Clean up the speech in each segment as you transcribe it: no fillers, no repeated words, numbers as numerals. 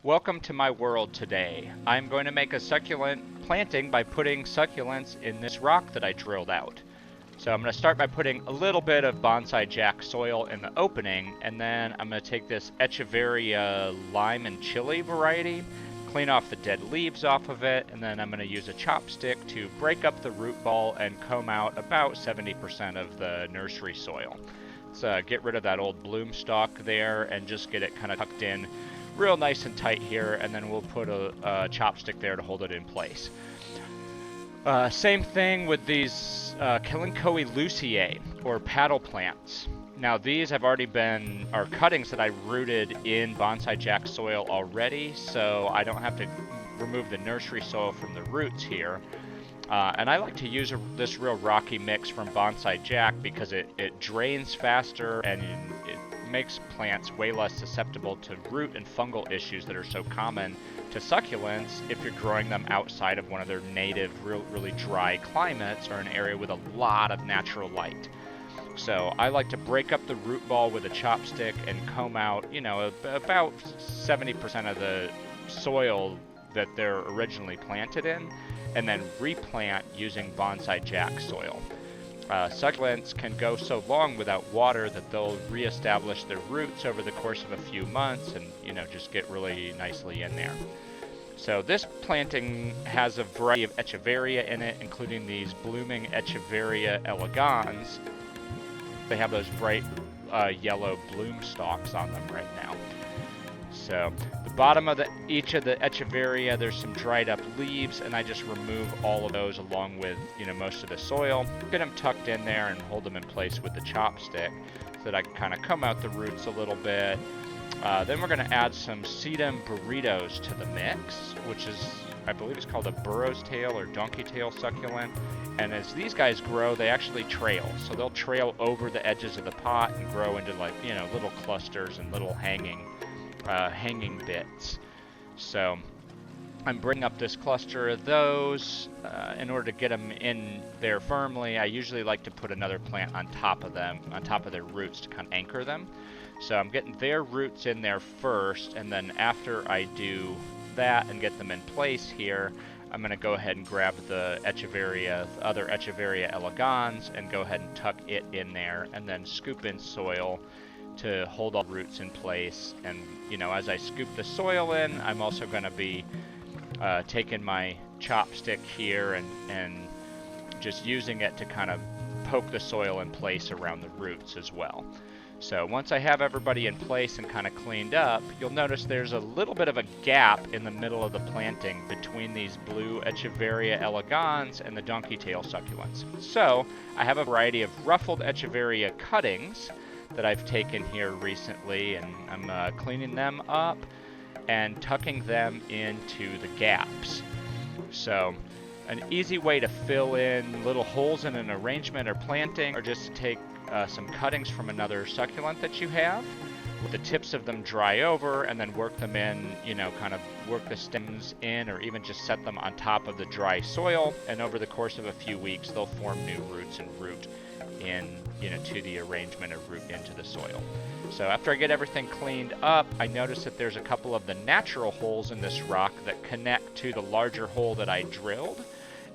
Welcome to my world today. I'm going to make a succulent planting by putting succulents in this rock that I drilled out. So I'm going to start by putting a little bit of bonsai jack soil in the opening, and then I'm going to take this Echeveria lime and chili variety, clean off the dead leaves off of it, and then I'm going to use a chopstick to break up the root ball and comb out about 70% of the nursery soil. So get rid of that old bloom stalk there and just get it kind of tucked in real nice and tight here, and then we'll put a chopstick there to hold it in place. Same thing with these Kalanchoe luciae, or paddle plants. Now these have already been, are cuttings that I rooted in bonsai jack soil already, so I don't have to remove the nursery soil from the roots here. And I like to use this real rocky mix from bonsai jack because it drains faster and it makes plants way less susceptible to root and fungal issues that are so common to succulents if you're growing them outside of one of their native, really dry climates or an area with a lot of natural light. So I like to break up the root ball with a chopstick and comb out, you know, about 70% of the soil that they're originally planted in, and then replant using bonsai jack soil. Succulents can go so long without water that they'll reestablish their roots over the course of a few months and, you know, just get really nicely in there. So this planting has a variety of Echeveria in it, including these blooming Echeveria elegans. They have those bright yellow bloom stalks on them right now. So the bottom of each of the Echeveria, there's some dried up leaves, and I just remove all of those along with, you know, most of the soil. Get them tucked in there and hold them in place with the chopstick so that I can kind of comb out the roots a little bit. Then we're going to add some sedum burritos to the mix, which is, I believe it's called a burro's tail or donkey tail succulent. And as these guys grow, they actually trail. So they'll trail over the edges of the pot and grow into, like, you know, little clusters and little hanging bits. So I'm bringing up this cluster of those. In order to get them in there firmly, I usually like to put another plant on top of them, on top of their roots to kind of anchor them. So I'm getting their roots in there first, and then after I do that and get them in place here, I'm going to go ahead and grab the Echeveria, the other Echeveria elegans, and go ahead and tuck it in there, and then scoop in soil to hold all roots in place. And, you know, as I scoop the soil in, I'm also going to be taking my chopstick here and just using it to kind of poke the soil in place around the roots as well. So once I have everybody in place and kind of cleaned up, you'll notice there's a little bit of a gap in the middle of the planting between these blue Echeveria elegans and the donkey tail succulents. So I have a variety of ruffled Echeveria cuttings that I've taken here recently, and I'm cleaning them up and tucking them into the gaps. So an easy way to fill in little holes in an arrangement or planting, or just to take some cuttings from another succulent that you have, with the tips of them dry over, and then work them in, you know, kind of work the stems in, or even just set them on top of the dry soil, and over the course of a few weeks they'll form new roots and root in, you know, to the arrangement of root into the soil. So after I get everything cleaned up, I notice that there's a couple of the natural holes in this rock that connect to the larger hole that I drilled,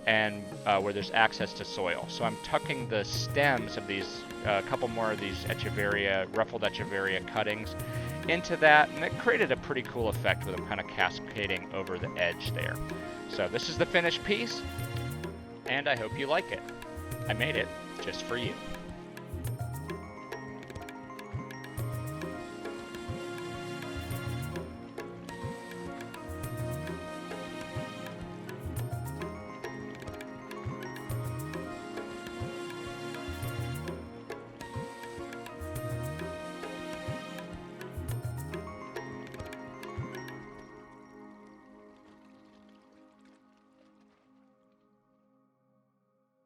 and where there's access to soil. So I'm tucking the stems of these, a couple more of these Echeveria, ruffled Echeveria cuttings into that, and it created a pretty cool effect with them kind of cascading over the edge there. So this is the finished piece, and I hope you like it. I made it just for you.